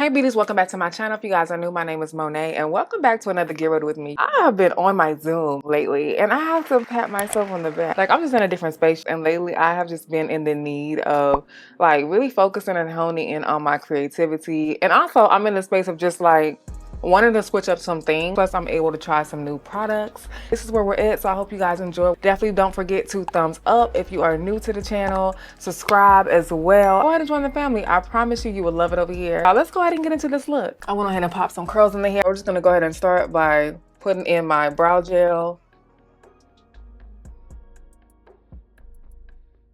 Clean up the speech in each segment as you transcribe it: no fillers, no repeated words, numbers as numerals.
Hey beauties, welcome back to my channel. If you guys are new, my name is Monet and welcome back to another Get Ready With Me. I have been on my Zoom lately and I have to pat myself on the back. Like I'm just in a different space, and lately I have just been in the need of like really focusing and honing in on my creativity. And also I'm in the space of just like wanted to switch up some things, plus I'm able to try some new products. This is where we're at, so I hope you guys enjoy. Definitely don't forget to thumbs up if you are new to the channel, subscribe as well. Go ahead and join the family. I promise you, you will love it over here. Now let's go ahead and get into this look. I went ahead and pop some curls in the hair. We're just gonna go ahead and start by putting in my brow gel.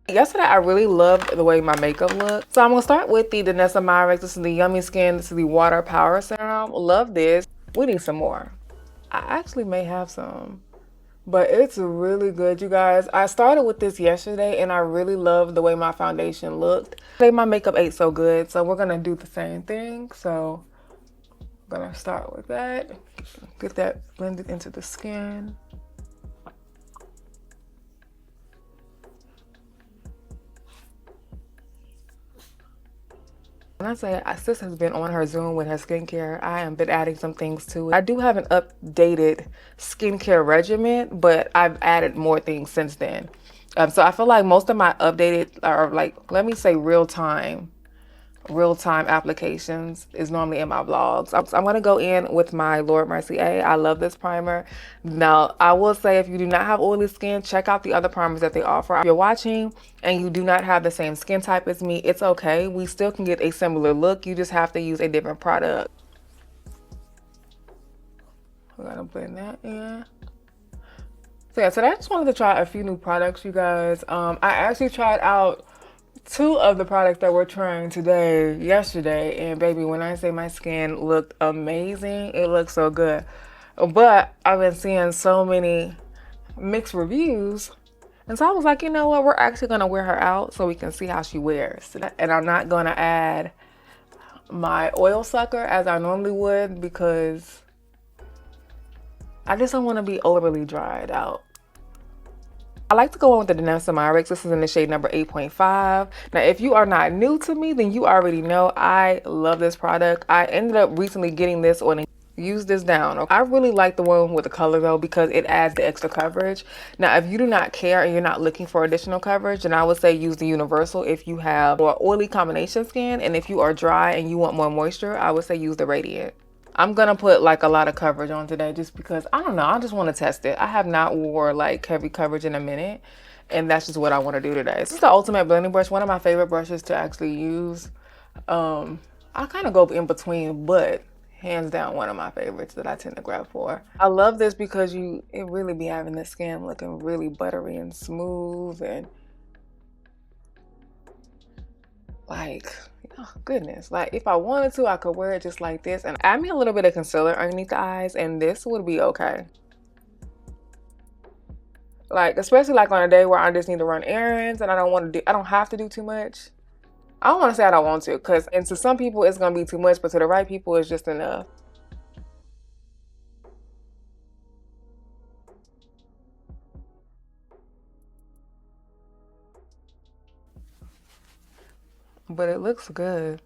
Yesterday, I really loved the way my makeup looked. So I'm gonna start with the Danessa Myricks. This is the Yummy Skin. This is the Water Power Serum. Love this. We need some more. I actually may have some, but it's really good, you guys. I started with this yesterday and I really loved the way my foundation looked. Today my makeup ate so good, so we're gonna do the same thing. So I'm gonna start with that. Get that blended into the skin. When I say sis has been on her Zoom with her skincare, I have been adding some things to it. I do have an updated skincare regimen, but I've added more things since then. So I feel like most of my updated, or like, let me say real-time applications is normally in my vlogs. So I'm going to go in with my Lord Mercy A. I love this primer. Now, I will say if you do not have oily skin, check out the other primers that they offer. If you're watching and you do not have the same skin type as me, it's okay. We still can get a similar look. You just have to use a different product. We're going to blend that in. So yeah, today I just wanted to try a few new products, you guys. I actually tried out two of the products that we're trying yesterday, and baby, when I say my skin looked amazing, it looked so good. But I've been seeing so many mixed reviews, and so I was like, you know what, we're actually gonna wear her out so we can see how she wears. And I'm not gonna add my oil sucker as I normally would because I just don't want to be overly dried out. I like to go on with the Danessa Myricks. This is in the shade number 8.5. Now, if you are not new to me, then you already know I love this product. I ended up recently getting this on a use this down. I really like the one with the color though because it adds the extra coverage. Now, if you do not care and you're not looking for additional coverage, then I would say use the universal. If you have more oily combination skin, and if you are dry and you want more moisture, I would say use the Radiant. I'm gonna put like a lot of coverage on today just because I don't know, I just want to test it. I have not wore like heavy coverage in a minute, and that's just what I want to do today. This is the ultimate blending brush, one of my favorite brushes to actually use. I kind of go in between, but hands down one of my favorites that I tend to grab for. I love this because it really be having the skin looking really buttery and smooth, and like, oh goodness, like if I wanted to, I could wear it just like this and add me a little bit of concealer underneath the eyes, and this would be okay. Like, especially like on a day where I just need to run errands and I don't have to do too much. I don't want to say I don't want to, because and to some people it's gonna be too much, but to the right people it's just enough. But it looks good.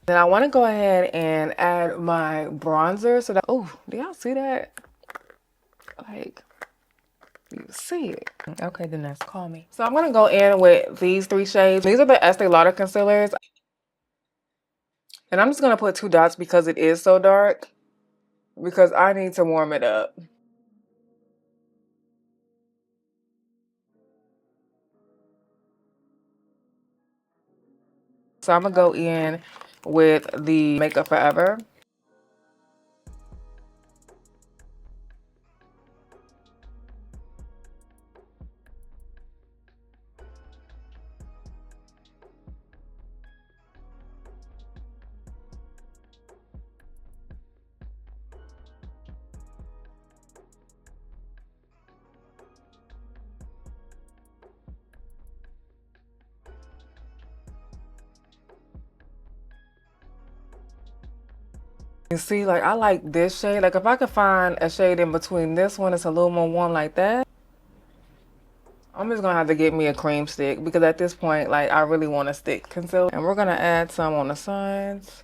Then I want to go ahead and add my bronzer so that, oh, do y'all see that? Like, you see it. Okay, then that's call me. So I'm going to go in with these three shades. These are the Estee Lauder concealers. And I'm just going to put 2 dots because it is so dark, because I need to warm it up. So I'm going to go in with the Makeup Forever. You see, like I like this shade. Like if I could find a shade in between this one that's a little more warm like that, I'm just gonna have to get me a cream stick because at this point, like, I really want a stick concealer. And we're gonna add some on the sides.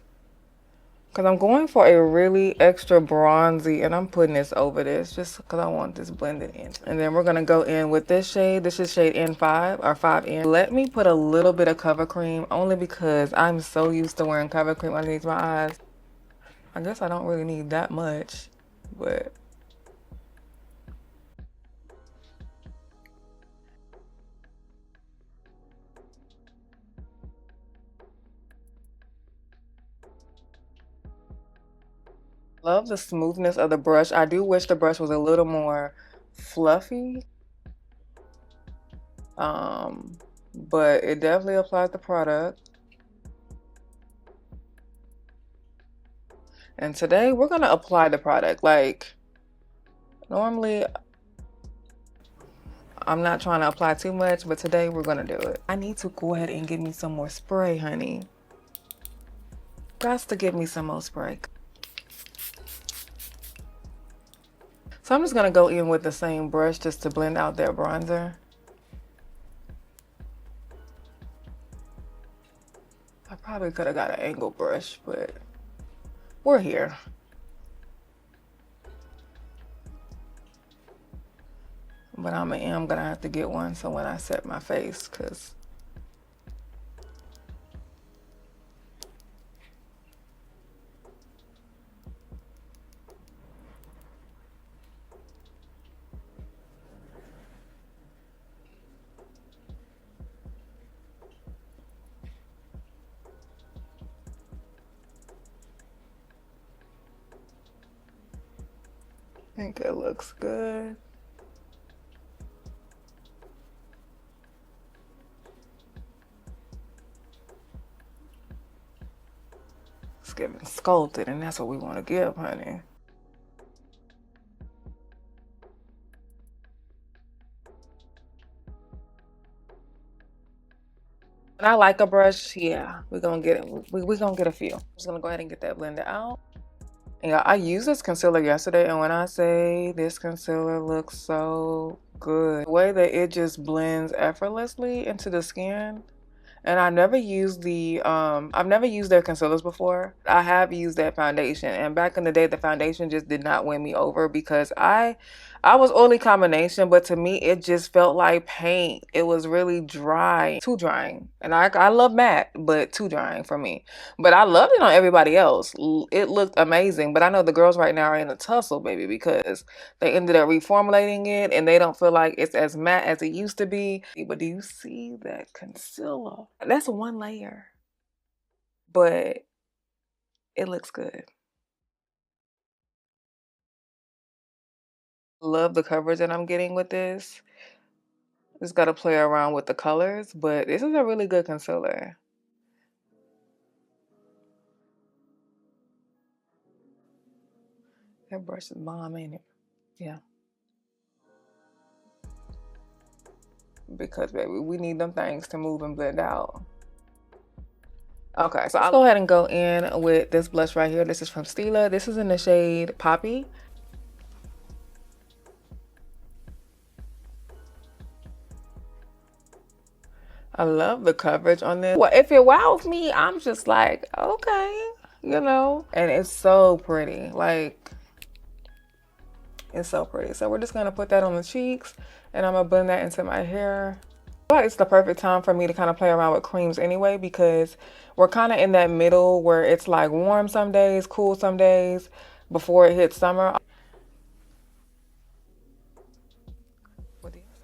Because I'm going for a really extra bronzy, and I'm putting this over this just because I want this blended in. And then we're going to go in with this shade. This is shade N5 or 5N. Let me put a little bit of cover cream only because I'm so used to wearing cover cream underneath my eyes. I guess I don't really need that much, but... Love the smoothness of the brush. I do wish the brush was a little more fluffy. But it definitely applies the product. And today we're gonna apply the product. Like, normally I'm not trying to apply too much, but today we're gonna do it. I need to go ahead and get me some more spray, honey. Got to get me some more spray. So I'm just gonna go in with the same brush just to blend out that bronzer. I probably could have got an angle brush, but we're here. But I am gonna have to get one so when I set my face, cause I think it looks good. It's giving sculpted, and that's what we want to give, honey. And I like a brush, yeah. We're gonna get it. We're gonna get a few. I'm just gonna go ahead and get that blended out. Yeah, I used this concealer yesterday, and when I say this concealer looks so good, the way that it just blends effortlessly into the skin. And I never used I've never used their concealers before. I have used that foundation, and back in the day the foundation just did not win me over because I was oily combination, but to me it just felt like paint. It was really dry, too drying. And I love matte, but too drying for me. But I loved it on everybody else. It looked amazing, but I know the girls right now are in a tussle, baby, because they ended up reformulating it and they don't feel like it's as matte as it used to be. But do you see that concealer? That's one layer, but it looks good. Love the coverage that I'm getting with this. Just got to play around with the colors, but this is a really good concealer. That brush is bomb, ain't it? Yeah. Because, baby, we need them things to move and blend out. Okay, so I'll go ahead and go in with this blush right here. This is from Stila. This is in the shade Poppy. I love the coverage on this. Well, if it wows me, I'm just like, okay, you know. And it's so pretty. Like, it's so pretty. So we're just gonna put that on the cheeks, and I'm gonna blend that into my hair. But it's the perfect time for me to kind of play around with creams anyway, because we're kind of in that middle where it's like warm some days, cool some days before it hits summer.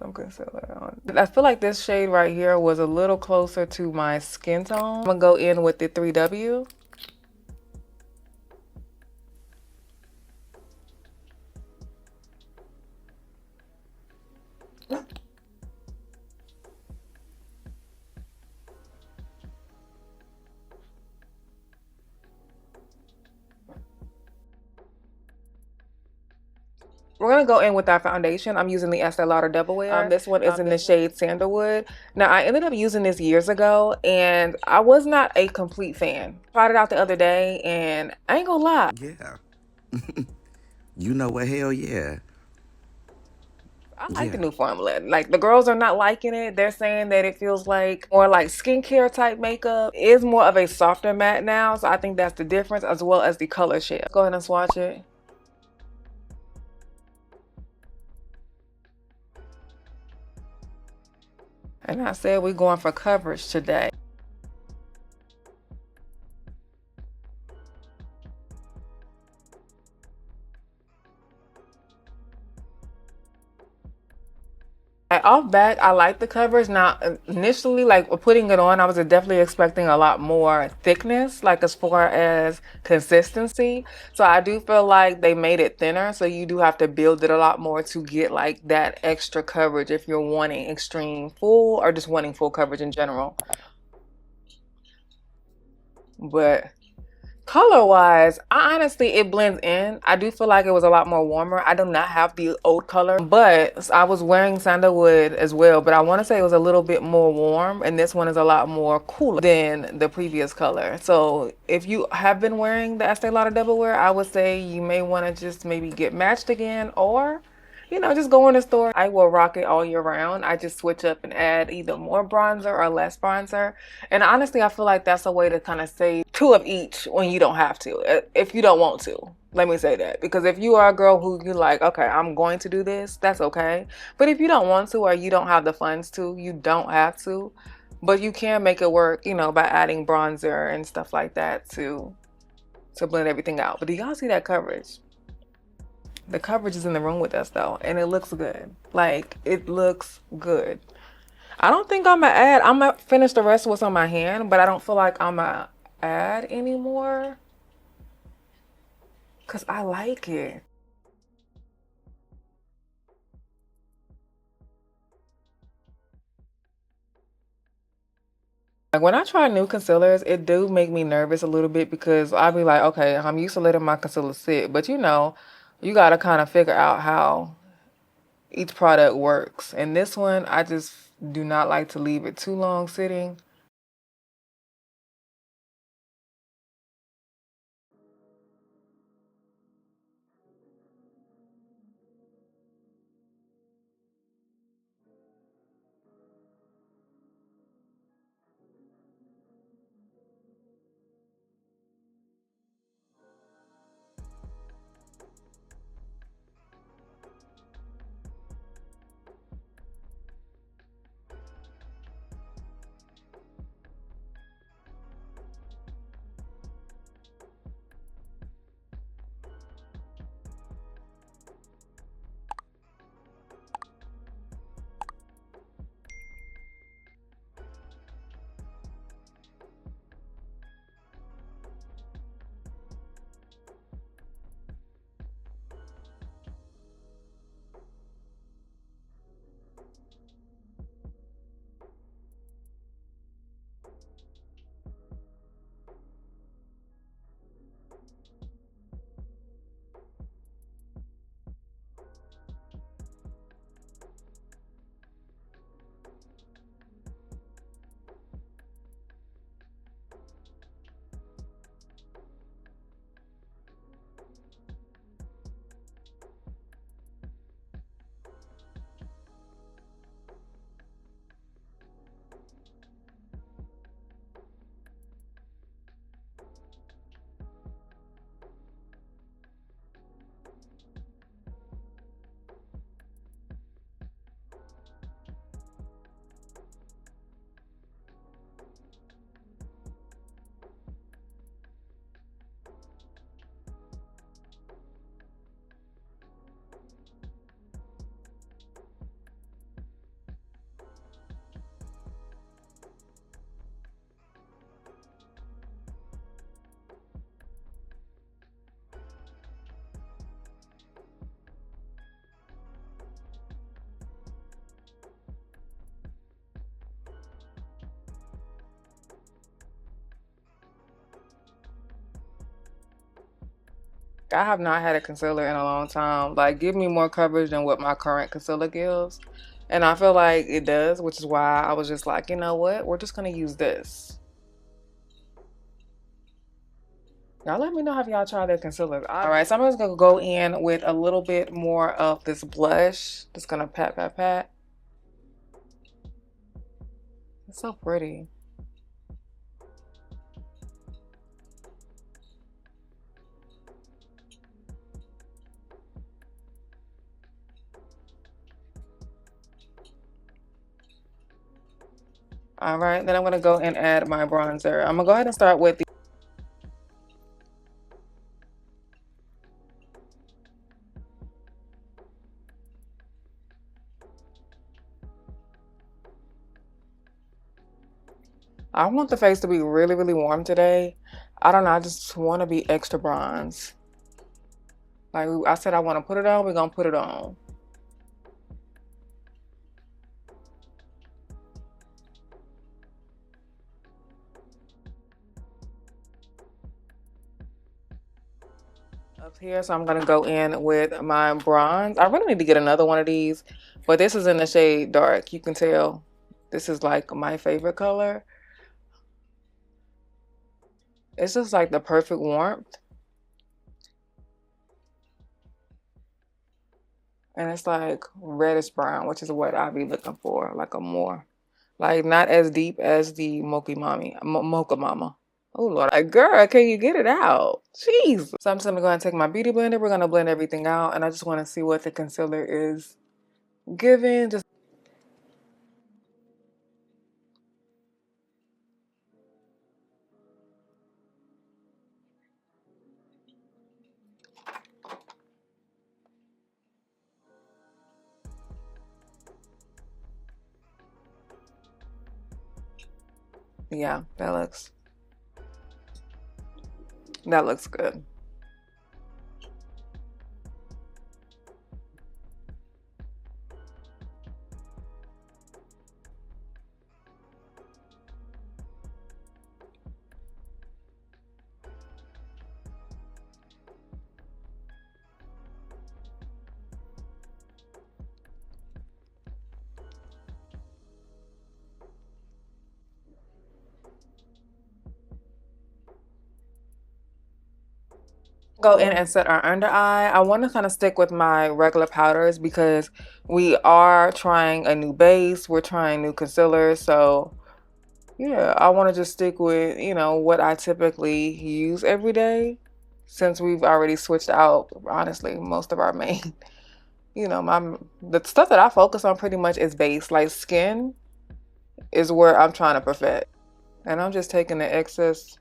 Some concealer on. I feel like this shade right here was a little closer to my skin tone. I'm gonna go in with the 3W. We're gonna go in with our foundation. I'm using the Estee Lauder Double Wear. This one is in the shade Sandalwood. Now, I ended up using this years ago, and I was not a complete fan. Tried it out the other day, and I ain't gonna lie. Yeah. You know what? Hell yeah. I like the Yeah. new formula. Like the girls are not liking it. They're saying that it feels like more like skincare type makeup. It is more of a softer matte now, so I think that's the difference, as well as the color shade. Go ahead and swatch it. And I said we're going for coverage today. Off back, I like the coverage. Now, initially, like putting it on, I was definitely expecting a lot more thickness, like as far as consistency. So I do feel like they made it thinner. So you do have to build it a lot more to get like that extra coverage if you're wanting extreme full or just wanting full coverage in general. But color wise, I honestly, it blends in. I do feel like it was a lot more warmer. I do not have the oat color, but I was wearing sandalwood as well. But I want to say it was a little bit more warm, and this one is a lot more cooler than the previous color. So if you have been wearing the Estee Lauder Double Wear, I would say you may want to just maybe get matched again, or just go in the store. I will rock it all year round. I just switch up and add either more bronzer or less bronzer. And honestly, I feel like that's a way to kind of save two of each when you don't have to, if you don't want to. Let me say that. Because if you are a girl who you like, okay, I'm going to do this, that's okay. But if you don't want to or you don't have the funds to, you don't have to. But you can make it work, by adding bronzer and stuff like that to blend everything out. But do y'all see that coverage? The coverage is in the room with us though, and it looks good. Like it looks good. I don't think I'm gonna finish the rest of what's on my hand, but I don't feel like I'm gonna add anymore because I like it. Like when I try new concealers, it do make me nervous a little bit because I'll be like, okay, I'm used to letting my concealer sit, but you gotta kind of figure out how each product works. And this one, I just do not like to leave it too long sitting. I have not had a concealer in a long time. Like, give me more coverage than what my current concealer gives. And I feel like it does, which is why I was just like, you know what? We're just going to use this. Y'all let me know if y'all try their concealers. All right, so I'm just gonna go in with a little bit more of this blush. Just gonna pat, pat, pat. It's so pretty. All right, then I'm gonna go and add my bronzer. I'm gonna go ahead and start with the I want the face to be really, really warm today. I don't know, I just want to be extra bronze. Like I said, I want to put it on, we're gonna put it on. Up here, so I'm gonna go in with my bronze. I really need to get another one of these, but this is in the shade dark. You can tell this is like my favorite color. It's just like the perfect warmth. And it's like reddish brown, which is what I'll be looking for, like a more, like not as deep as the Mocha Mama. Oh Lord, like girl, can you get it out? Jeez. So I'm just gonna go ahead and take my beauty blender. We're gonna blend everything out, and I just want to see what the concealer is giving. Just yeah, that looks good. Go in and set our under eye. I want to kind of stick with my regular powders because we are trying a new base. We're trying new concealers. So yeah, I want to just stick with, you know, what I typically use every day since we've already switched out, honestly, most of our main, you know, the stuff that I focus on pretty much is base. Like skin is where I'm trying to perfect. And I'm just taking the excess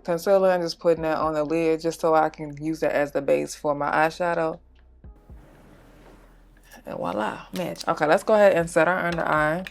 concealer and just putting that on the lid just so I can use that as the base for my eyeshadow. And voila, match. Okay, let's go ahead and set our under eye.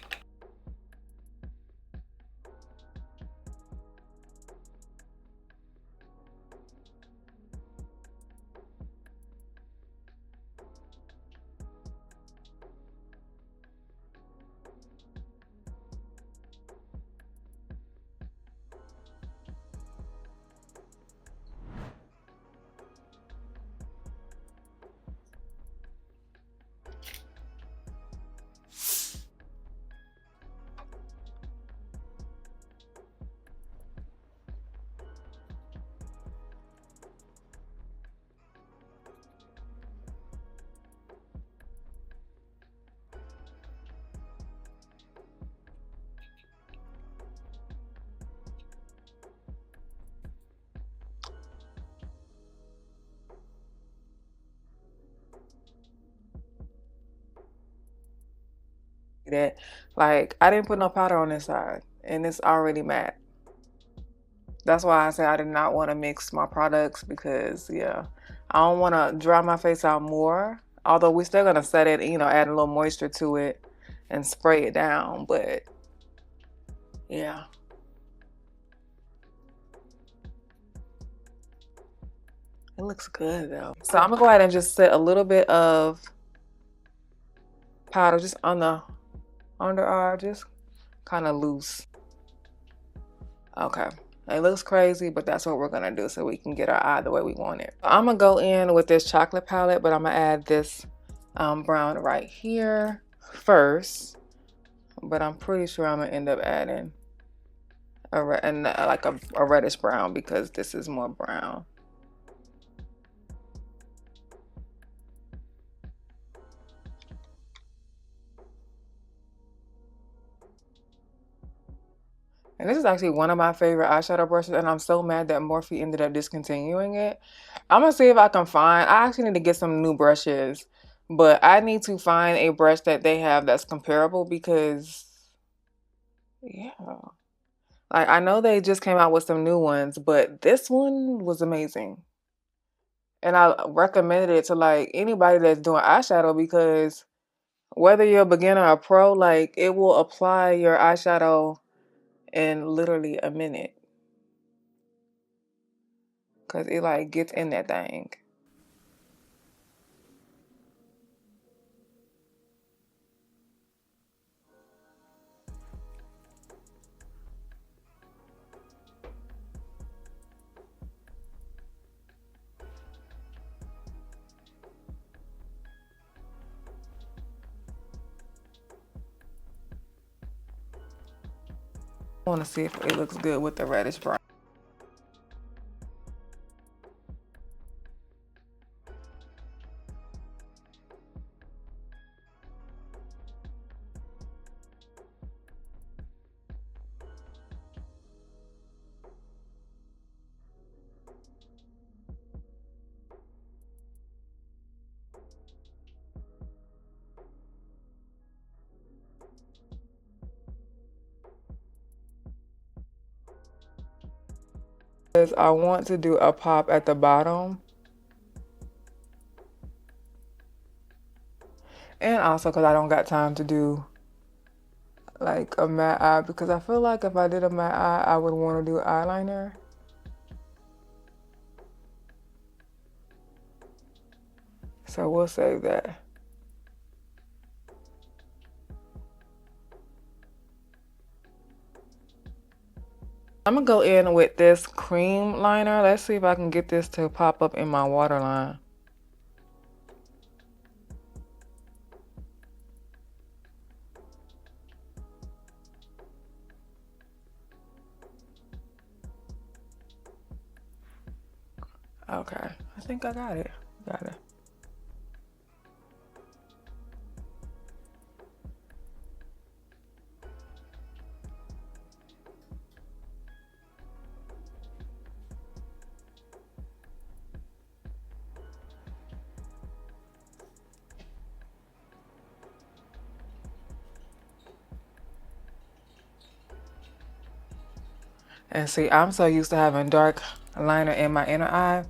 That like I didn't put no powder on this side and it's already matte. That's why I say I did not want to mix my products because yeah, I don't want to dry my face out more. Although we're still gonna set it, you know, add a little moisture to it and spray it down. But yeah, it looks good though. So I'm gonna go ahead and just set a little bit of powder just on the under eye, just kind of loose. Okay. It looks crazy, but that's what we're gonna do so we can get our eye the way we want it. I'm gonna go in with this chocolate palette, but I'm gonna add this brown right here first. But I'm pretty sure I'm gonna end up adding like a reddish brown because this is more brown. And this is actually one of my favorite eyeshadow brushes, and I'm so mad that Morphe ended up discontinuing it. I'm gonna see if I can find, I actually need to get some new brushes, but I need to find a brush that they have that's comparable because, yeah. Like, I know they just came out with some new ones, but this one was amazing. And I recommended it to like anybody that's doing eyeshadow because whether you're a beginner or a pro, like it will apply your eyeshadow in literally a minute. Cause it like gets in that thing. I want to see if it looks good with the reddish brown. Because I want to do a pop at the bottom. And also because I don't got time to do like a matte eye because I feel like if I did a matte eye, I would want to do eyeliner. So we'll save that. I'm gonna go in with this cream liner. Let's see if I can get this to pop up in my waterline. Okay, I think I got it. Got it. And see, I'm so used to having dark liner in my inner eye.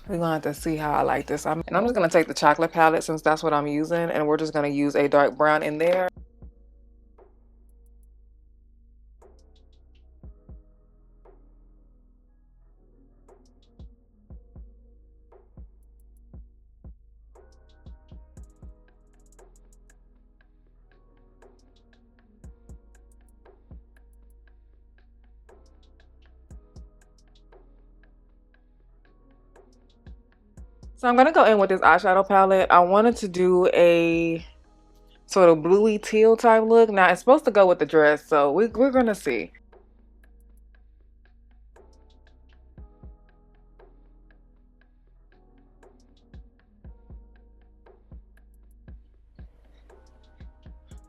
We're gonna have to see how I like this. And I'm just gonna take the chocolate palette since that's what I'm using, and we're just gonna use a dark brown in there. So I'm gonna go in with this eyeshadow palette. I wanted to do a sort of bluey teal type look. Now it's supposed to go with the dress, so we're gonna see.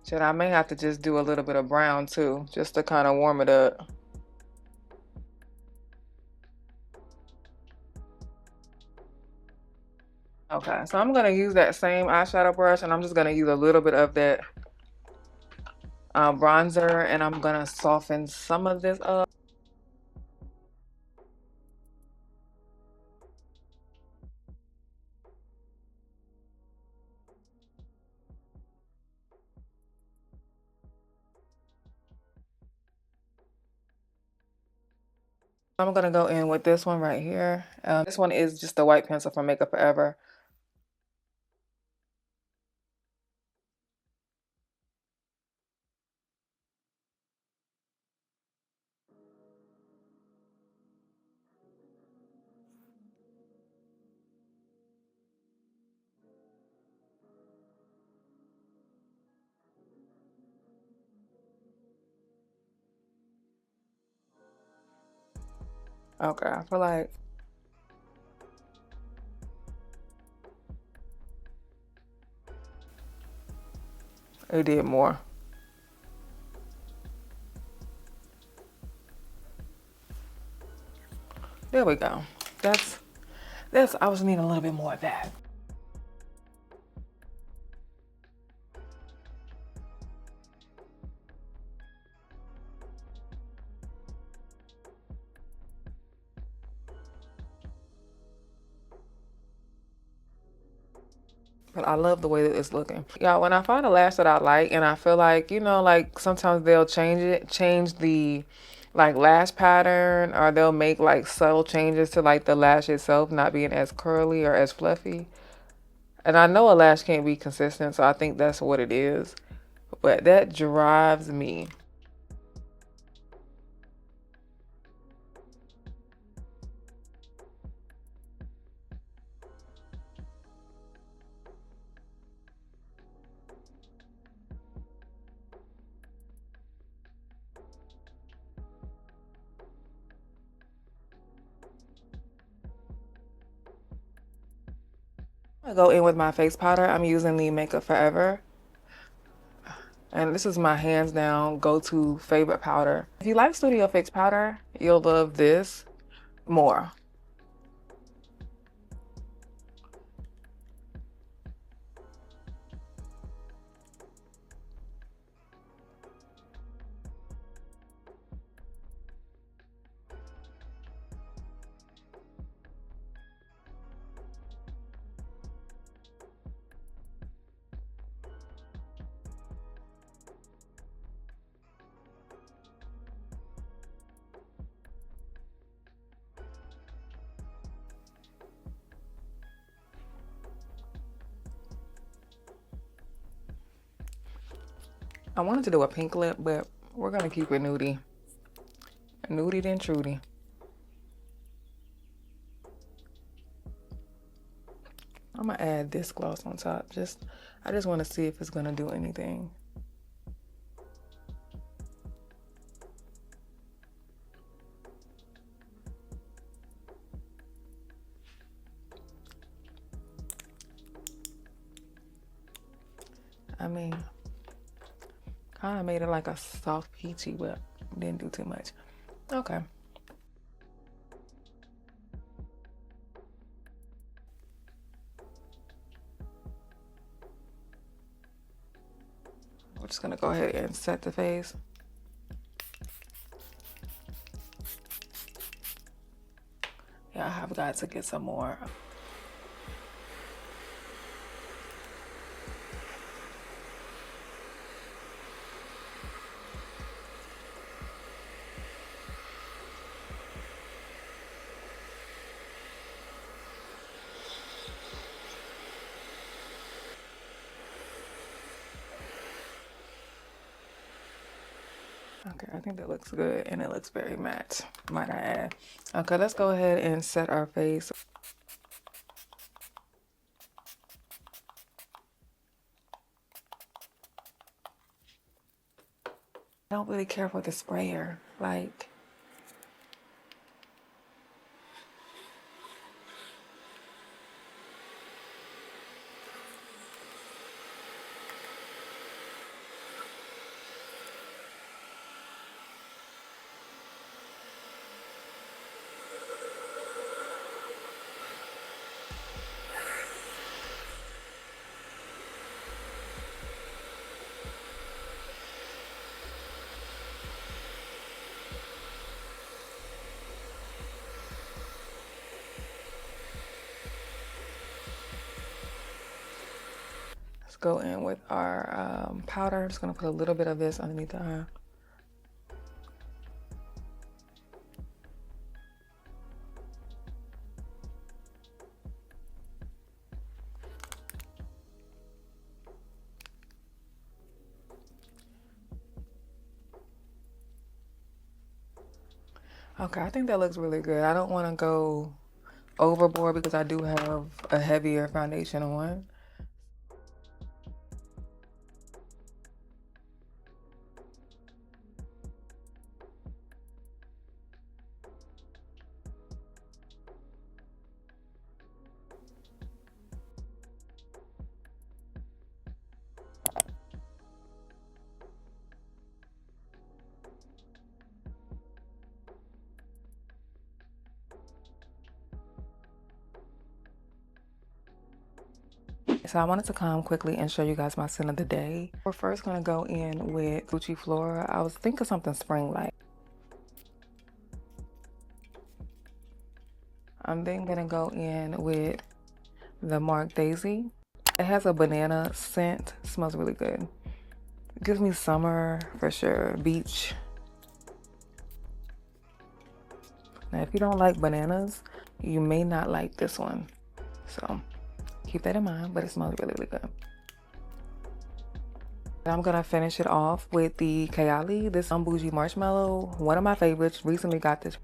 Shit, I may have to just do a little bit of brown too, just to kind of warm it up. Okay, so I'm gonna use that same eyeshadow brush and I'm just gonna use a little bit of that bronzer and I'm gonna soften some of this up. I'm gonna go in with this one right here. This one is just a white pencil from Makeup Forever. Okay, I feel like it did more. There we go. That's I was needing a little bit more of that. But I love the way that it's looking. Yeah, when I find a lash that I like and I feel like, you know, like sometimes they'll change the like lash pattern, or they'll make like subtle changes to like the lash itself not being as curly or as fluffy. And I know a lash can't be consistent, so I think that's what it is. But that drives me. I go in with my face powder. I'm using the Makeup Forever. And this is my hands down go-to favorite powder. If you like Studio Fix powder, you'll love this more. I wanted to do a pink lip, but we're gonna keep it nudie. Nudie then Trudy. I'm gonna add this gloss on top. I just want to see if it's gonna do anything. I mean, kind of made it like a soft peachy, but didn't do too much. Okay. We're just gonna go ahead and set the face. Yeah, I have got to get some more. Okay, I think that looks good, and it looks very matte, might I add. Okay, let's go ahead and set our face. I don't really care for the sprayer. Like, let's go in with our powder. I'm just gonna put a little bit of this underneath the eye. Okay, I think that looks really good. I don't want to go overboard because I do have a heavier foundation on. So I wanted to come quickly and show you guys my scent of the day. We're first gonna go in with Gucci Flora. I was thinking something spring-like. I'm then gonna go in with the Mark Daisy. It has a banana scent. It smells really good. It gives me summer for sure. Beach. Now, if you don't like bananas, you may not like this one. So keep that in mind, but it smells really, really good. I'm gonna finish it off with the Kayali, this Bougie Marshmallow. One of my favorites. Recently got this,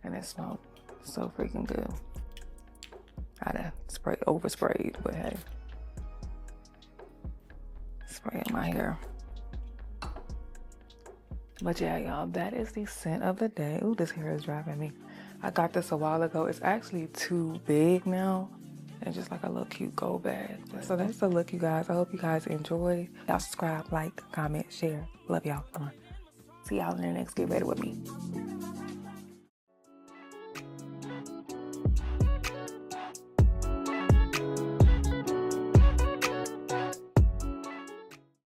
and it smells so freaking good. I oversprayed, but hey. Spray in my hair. But yeah, y'all, that is the scent of the day. Ooh, this hair is driving me. I got this a while ago. It's actually too big now. And just like a little cute gold bag. So that's the look, you guys. I hope you guys enjoy. Y'all subscribe, like, comment, share. Love y'all. See y'all in the next Get Ready With Me.